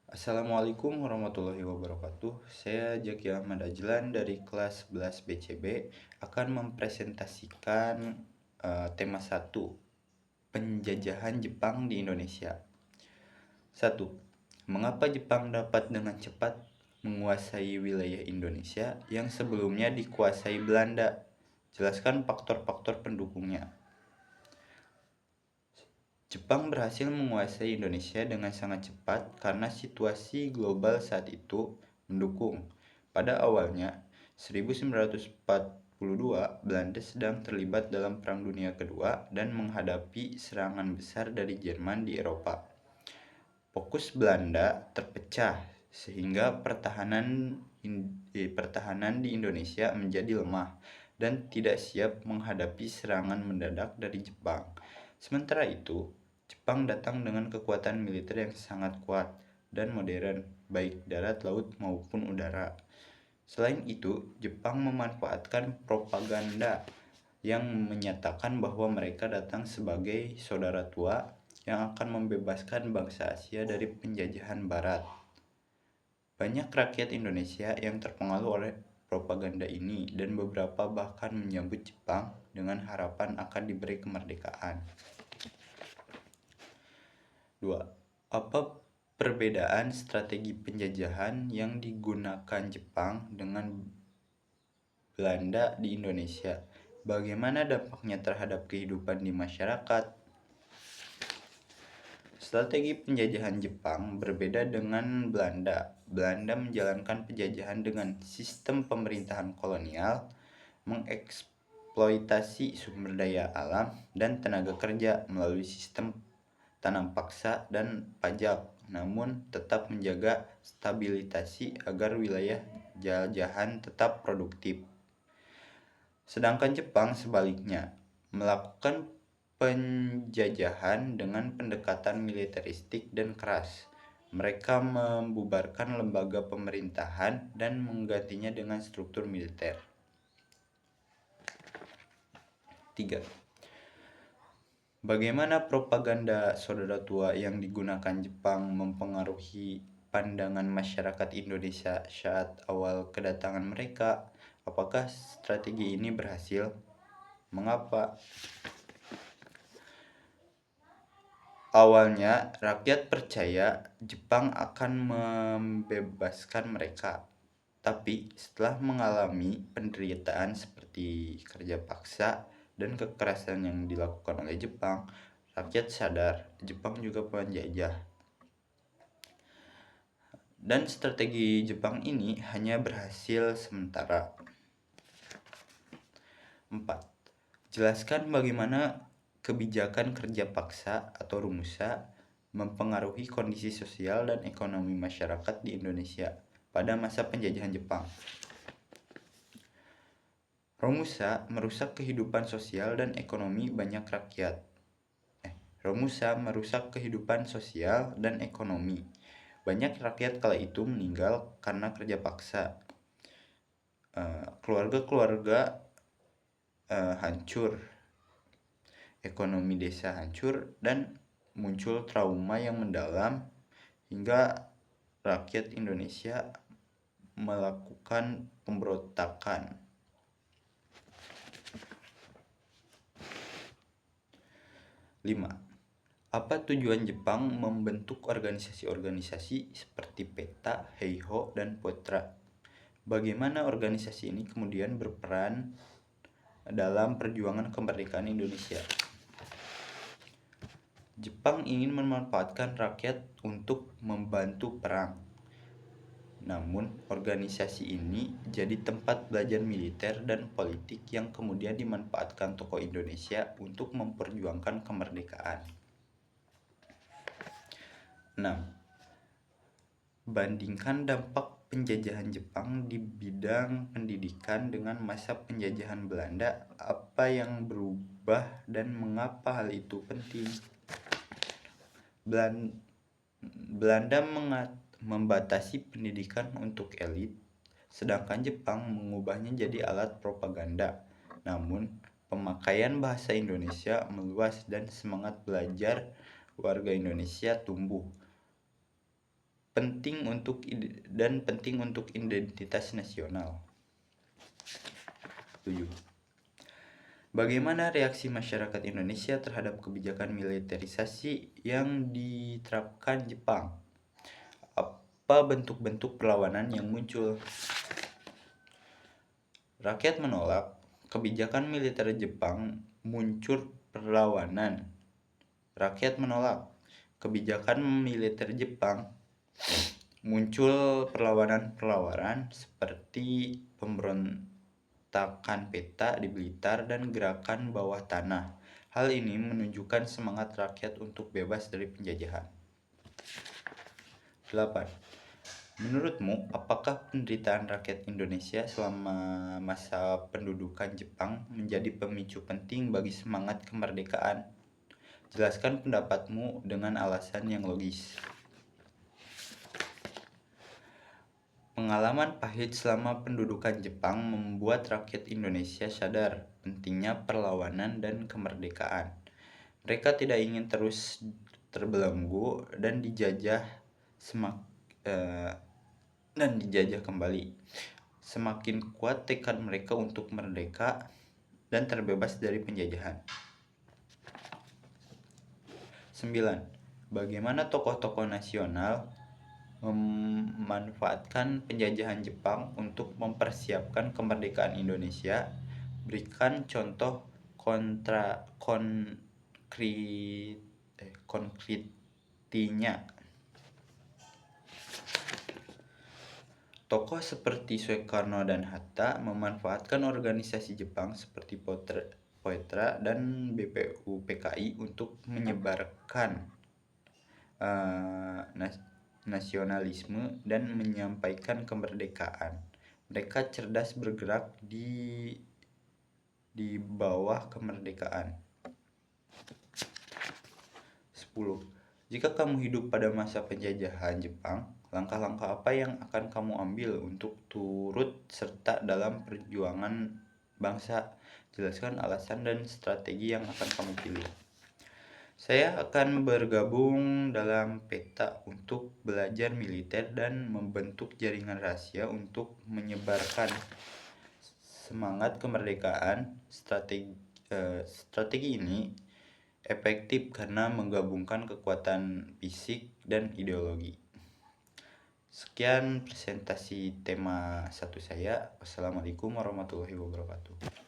Assalamualaikum warahmatullahi wabarakatuh. Saya Jaki Ahmad Ajlan dari kelas 11 BCB akan mempresentasikan tema 1, penjajahan Jepang di Indonesia. 1. Mengapa Jepang dapat dengan cepat menguasai wilayah Indonesia yang sebelumnya dikuasai Belanda? Jelaskan faktor-faktor pendukungnya. Jepang berhasil menguasai Indonesia dengan sangat cepat karena situasi global saat itu mendukung. Pada awalnya, 1942, Belanda sedang terlibat dalam Perang Dunia Kedua dan menghadapi serangan besar dari Jerman di Eropa. Fokus Belanda terpecah sehingga pertahanan di Indonesia menjadi lemah dan tidak siap menghadapi serangan mendadak dari Jepang. Sementara itu, Jepang datang dengan kekuatan militer yang sangat kuat dan modern, baik darat, laut, maupun udara. Selain itu, Jepang memanfaatkan propaganda yang menyatakan bahwa mereka datang sebagai saudara tua yang akan membebaskan bangsa Asia dari penjajahan Barat. Banyak rakyat Indonesia yang terpengaruh oleh propaganda ini dan beberapa bahkan menyambut Jepang dengan harapan akan diberi kemerdekaan. 2. Apa perbedaan strategi penjajahan yang digunakan Jepang dengan Belanda di Indonesia? Bagaimana dampaknya terhadap kehidupan di masyarakat? Strategi penjajahan Jepang berbeda dengan Belanda. Belanda menjalankan penjajahan dengan sistem pemerintahan kolonial, mengeksploitasi sumber daya alam dan tenaga kerja melalui sistem tanam paksa dan pajak, namun tetap menjaga stabilitasi agar wilayah jajahan tetap produktif. Sedangkan Jepang sebaliknya, melakukan penjajahan dengan pendekatan militeristik dan keras. Mereka membubarkan lembaga pemerintahan dan menggantinya dengan struktur militer. 3. Bagaimana propaganda saudara tua yang digunakan Jepang mempengaruhi pandangan masyarakat Indonesia saat awal kedatangan mereka? Apakah strategi ini berhasil? Mengapa? Awalnya, rakyat percaya Jepang akan membebaskan mereka. Tapi setelah mengalami penderitaan seperti kerja paksa dan kekerasan yang dilakukan oleh Jepang, rakyat sadar Jepang juga penjajah. Dan strategi Jepang ini hanya berhasil sementara. 4. Jelaskan bagaimana kebijakan kerja paksa atau rumusa mempengaruhi kondisi sosial dan ekonomi masyarakat di Indonesia pada masa penjajahan Jepang. Romusa merusak kehidupan sosial dan ekonomi banyak rakyat. Romusa merusak kehidupan sosial dan ekonomi. Banyak rakyat kala itu meninggal karena kerja paksa. Keluarga-keluarga hancur. Ekonomi desa hancur dan muncul trauma yang mendalam hingga rakyat Indonesia melakukan pemberontakan. 5. Apa tujuan Jepang membentuk organisasi-organisasi seperti PETA, Heiho, dan Potra? Bagaimana organisasi ini kemudian berperan dalam perjuangan kemerdekaan Indonesia? Jepang ingin memanfaatkan rakyat untuk membantu perang. Namun, organisasi ini jadi tempat belajar militer dan politik yang kemudian dimanfaatkan tokoh Indonesia untuk memperjuangkan kemerdekaan. 6. Bandingkan dampak penjajahan Jepang di bidang pendidikan dengan masa penjajahan Belanda. Apa yang berubah dan mengapa hal itu penting? Belanda membatasi pendidikan untuk elit, sedangkan Jepang mengubahnya jadi alat propaganda. Namun, pemakaian bahasa Indonesia meluas dan semangat belajar warga Indonesia tumbuh. penting untuk identitas nasional. 7. Bagaimana reaksi masyarakat Indonesia terhadap kebijakan militerisasi yang diterapkan Jepang? Apa bentuk-bentuk perlawanan yang muncul? Rakyat menolak kebijakan militer Jepang, muncul perlawanan. Rakyat menolak kebijakan militer Jepang, muncul perlawanan-perlawanan seperti pemberontakan Peta di Blitar dan gerakan bawah tanah. Hal ini menunjukkan semangat rakyat untuk bebas dari penjajahan. 8. Menurutmu, apakah penderitaan rakyat Indonesia selama masa pendudukan Jepang menjadi pemicu penting bagi semangat kemerdekaan? Jelaskan pendapatmu dengan alasan yang logis. Pengalaman pahit selama pendudukan Jepang membuat rakyat Indonesia sadar pentingnya perlawanan dan kemerdekaan. Mereka tidak ingin terus terbelenggu dan dijajah kembali. Semakin kuat tekad mereka untuk merdeka dan terbebas dari penjajahan. 9. Bagaimana tokoh-tokoh nasional memanfaatkan penjajahan Jepang untuk mempersiapkan kemerdekaan Indonesia? Berikan contoh konkretinya. Tokoh seperti Soekarno dan Hatta memanfaatkan organisasi Jepang seperti Poetra dan BPU PKI untuk menyebarkan nasionalisme dan menyampaikan kemerdekaan. Mereka cerdas bergerak di bawah kemerdekaan. 10. Jika kamu hidup pada masa penjajahan Jepang, langkah-langkah apa yang akan kamu ambil untuk turut serta dalam perjuangan bangsa? Jelaskan alasan dan strategi yang akan kamu pilih. Saya akan bergabung dalam Peta untuk belajar militer dan membentuk jaringan rahasia untuk menyebarkan semangat kemerdekaan. Strategi ini efektif karena menggabungkan kekuatan fisik dan ideologi. Sekian presentasi tema 1 saya. Wassalamualaikum warahmatullahi wabarakatuh.